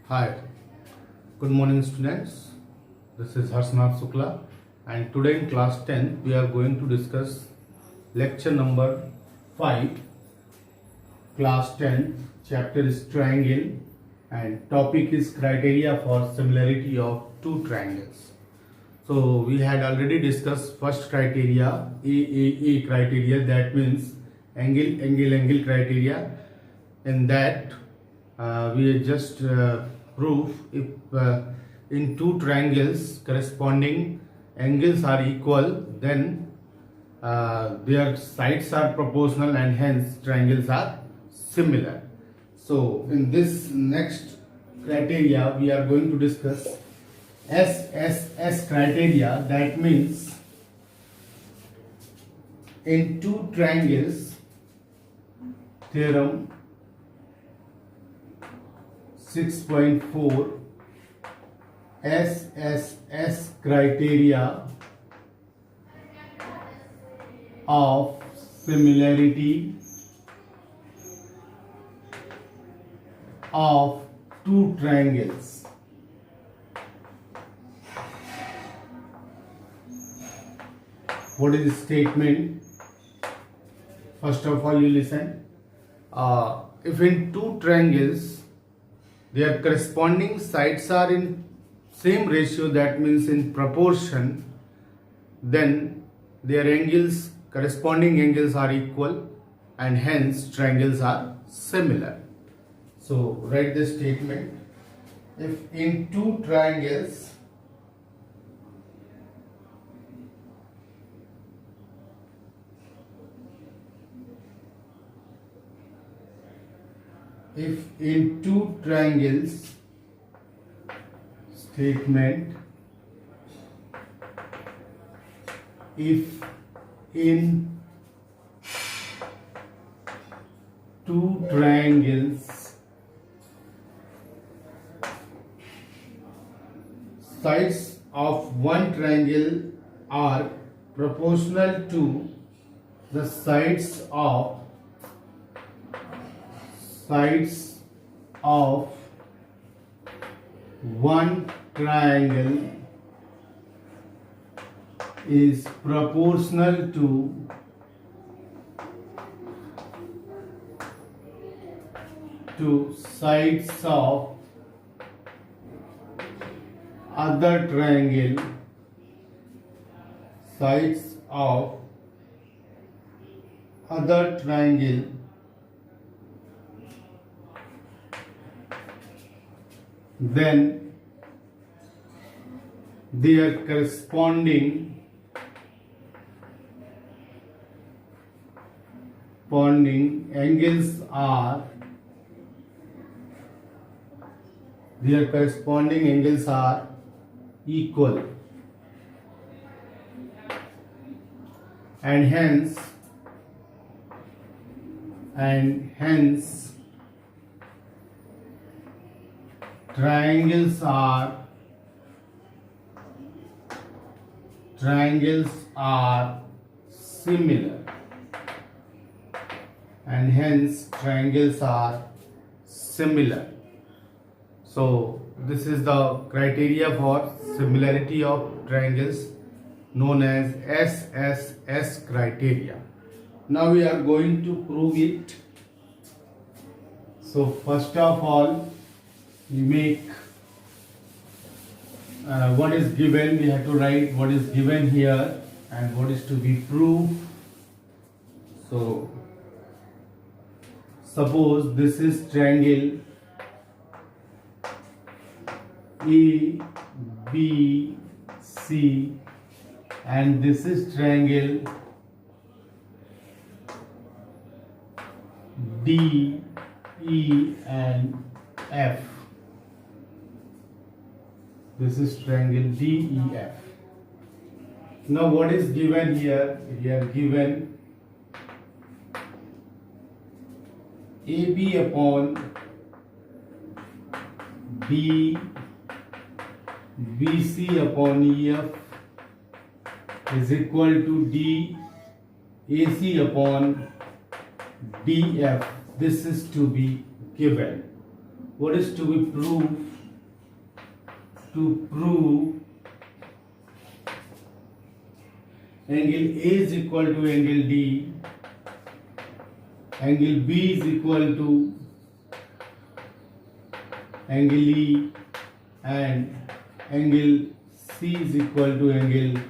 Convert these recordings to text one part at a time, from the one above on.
Hi, good morning students. This is Harsnath Sukla and today in class 10 we are going to discuss lecture number 5, class 10, chapter is triangle and topic is criteria for similarity of two triangles. So we had already discussed first criteria, AAA criteria, that means angle criteria. In that we just prove if in two triangles corresponding angles are equal, then their sides are proportional and hence triangles are similar. So in this next criteria we are going to discuss SSS criteria, that means in two triangles theorem 6.4 SSS criteria of similarity of two triangles. What is the statement? First of all, you listen. If in two triangles their corresponding sides are in same ratio, that means in proportion, then their angles, corresponding angles are equal and hence triangles are similar. So write the statement. If in two triangles statement, if in two triangles sides of one triangle are proportional to the sides of one triangle is proportional to sides of other triangle, then their corresponding angles are equal and hence triangles are similar, and hence triangles are similar. So this is the criteria for similarity of triangles known as SSS criteria. Now we are going to prove it. So first of all, we make what is given, we have to write what is given here and what is to be proved. So suppose this is triangle ABC and this is triangle DE and F. This is triangle DEF. Now what is given here? We are given AB upon B, BC upon EF is equal to D AC upon DF. This is to be given. what is to be proved? To prove angle A is equal to angle D, angle B is equal to angle E, and angle C is equal to angle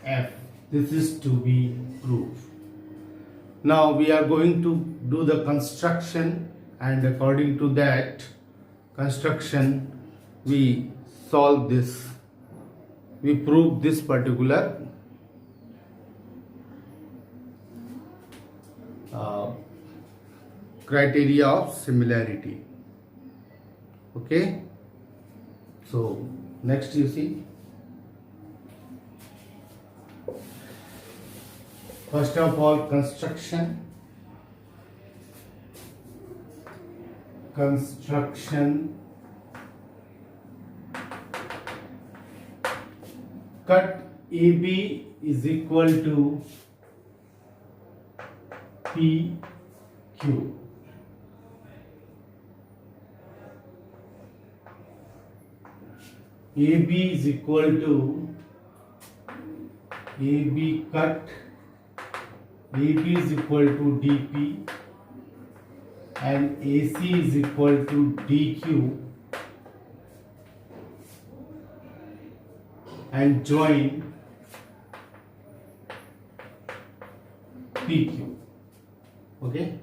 F. This is to be proved. Now we are going to do the construction, and according to that construction we solve this, we prove this particular criteria of similarity. Okay, so next you see, first of all construction cut AB is equal to PQ. AB is equal to AB cut, AB is equal to DP, and AC is equal to DQ, and join PQ. Okay,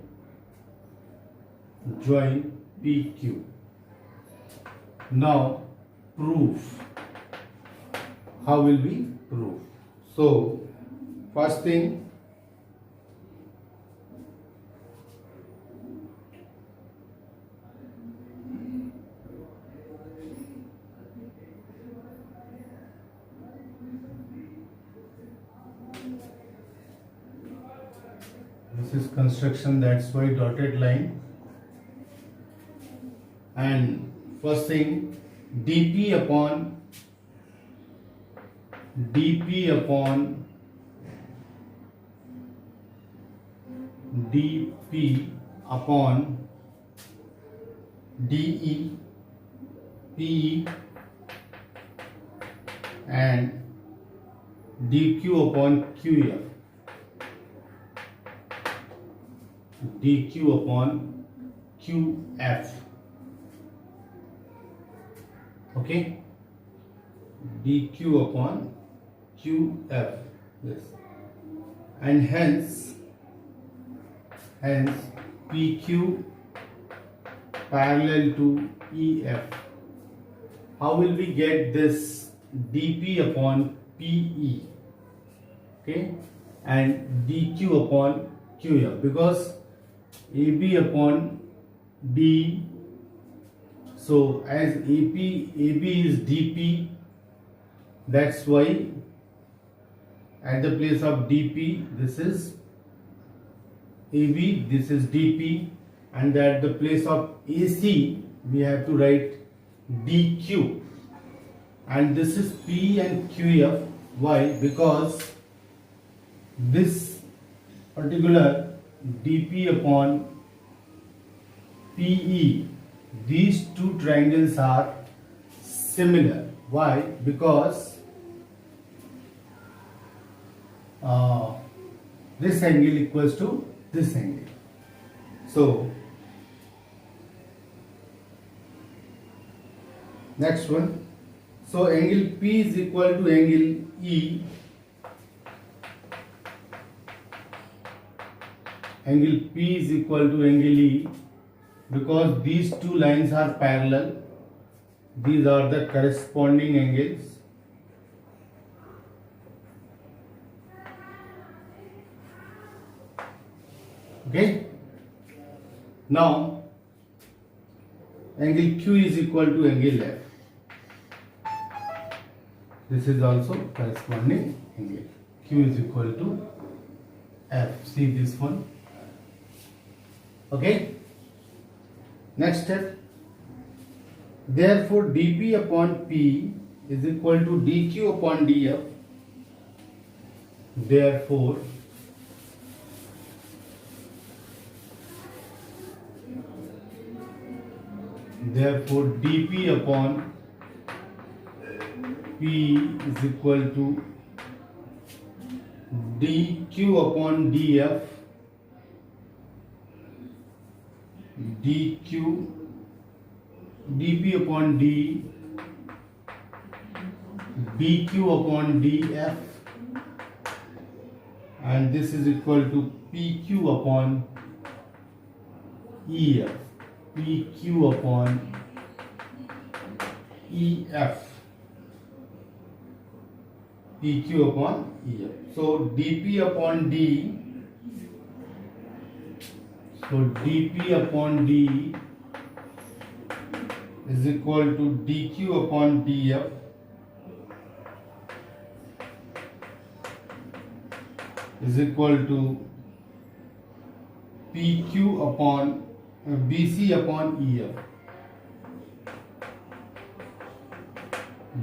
join PQ. Now proof. How will we prove? So first thing, this is construction, that's why dotted line. And first thing, dp upon dp upon de pe and dq upon qf, dq upon qf. Okay, dq upon qf, yes, and hence pq parallel to ef. How will we get this dp upon pe? Okay, and dq upon qf, because ab upon d, so as ab is dp, that's why at the place of dp this is ab, this is dp, and at the place of ac we have to write dq, and this is p and qf. Why? Because this particular dp upon pe, these two triangles are similar. Why? Because this angle equals to this angle. So next one, so angle P is equal to angle E, angle P is equal to angle E, because these two lines are parallel. These are the corresponding angles. Okay. Now angle Q is equal to angle F. This is also corresponding angle. Q is equal to F. See this one. Okay. Next step. Therefore, dP upon P is equal to dQ upon dF. Therefore, Therefore dp upon p is equal to dq upon df, dp upon d, dq upon df, and this is equal to pq upon ef, pq upon ef, pq upon ef. So dp upon d, dp upon d is equal to dq upon df is equal to pq upon bc upon ef,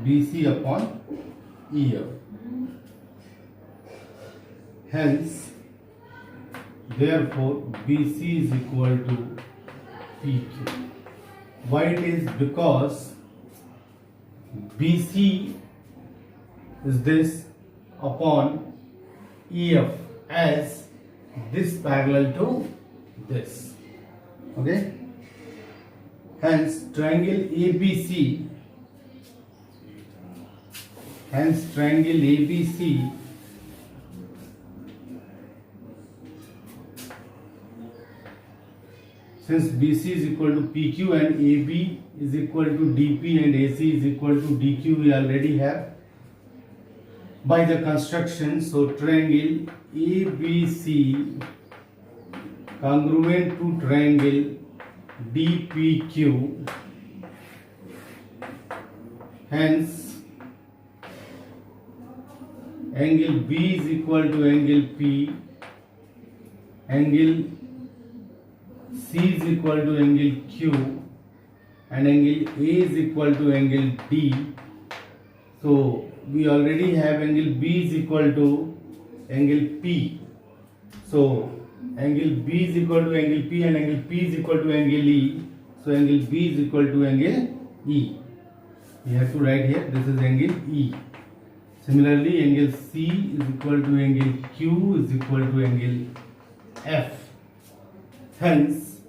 bc upon ef. Hence, therefore bc is equal to pq. Why it is? Because bc is this upon ef, as this parallel to this. Okay, hence triangle ABC, since BC is equal to PQ and AB is equal to DP and AC is equal to DQ, we already have by the construction. So triangle ABC congruent to triangle DPQ, hence angle B is equal to angle P, angle C is equal to angle Q, and angle A is equal to angle D. So we already have angle B is equal to angle P. So angle B is equal to angle P and angle P is equal to angle E. So angle B is equal to angle E. We have to write here, this is angle E. Similarly, angle C is equal to angle Q is equal to angle F. Hence,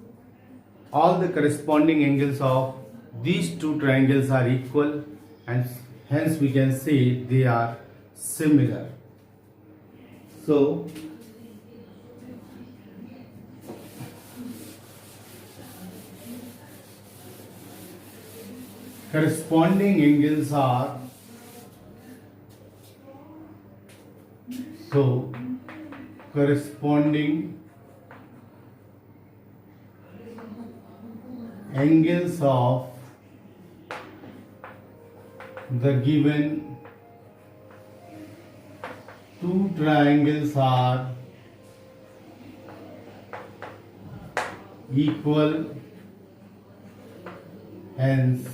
all the corresponding angles of these two triangles are equal, and hence we can say they are similar. So corresponding angles are, corresponding angles of the given two triangles are equal, hence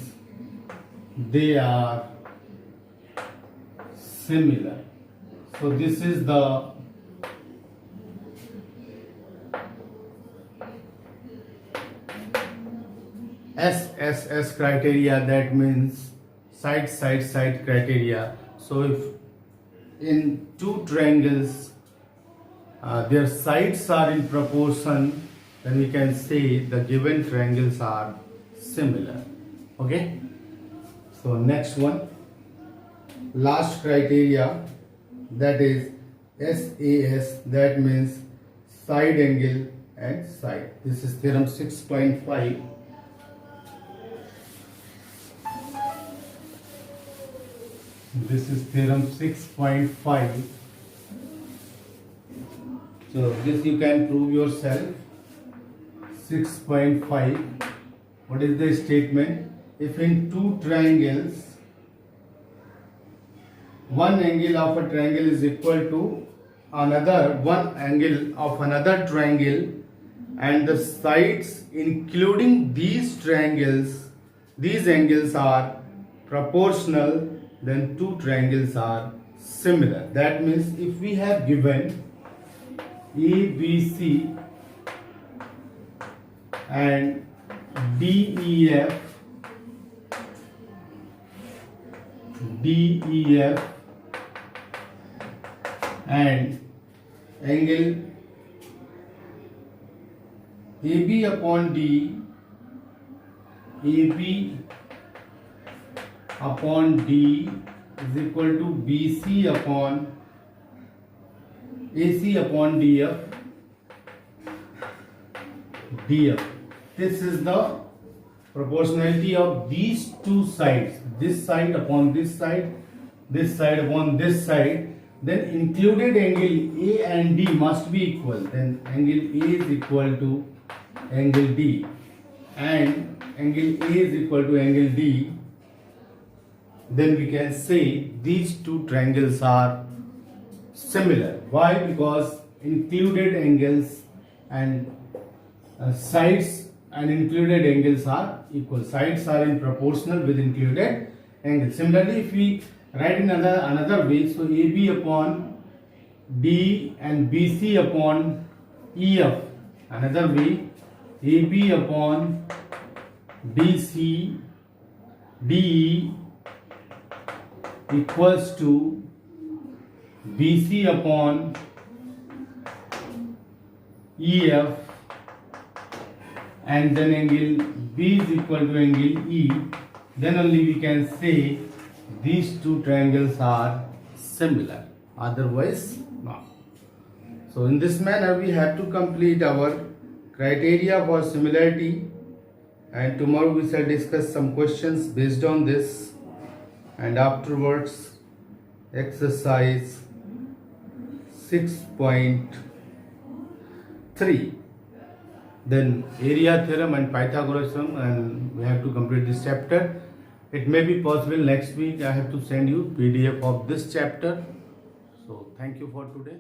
they are similar. So this is the SSS criteria, that means side criteria. So if in two triangles their sides are in proportion, then we can say the given triangles are similar. Okay, so next one, last criteria, that is SAS, that means side angle and side. This is theorem 6.5. This is theorem 6.5. So this you can prove yourself. 6.5. What is the statement? If in two triangles, one angle of a triangle is equal to another one angle of another triangle, and the sides including these triangles, these angles are proportional, then two triangles are similar. That means if we have given ABC and DEF DEF and angle AB upon D, AB upon D is equal to BC upon AC upon DF. This is the proportionality of these two sides, this side upon this side upon this side. Then included angle A and D must be equal. Then angle A is equal to angle D and angle A is equal to angle D. Then we can say these two triangles are similar. Why? Because included angles and sides and included angles are equal. Sides are in proportional with included angles. Similarly, if we write in another way, so AB upon D and BC upon EF. Another way, AB upon DC DE equals to BC upon EF, and then angle B is equal to angle E. Then only we can say these two triangles are similar, otherwise not. So in this manner we have to complete our criteria for similarity, and tomorrow we shall discuss some questions based on this, and afterwards exercise 6.3, then area theorem and Pythagoras theorem, and we have to complete this chapter. It may be possible next week I have to send you PDF of this chapter. So thank you for today.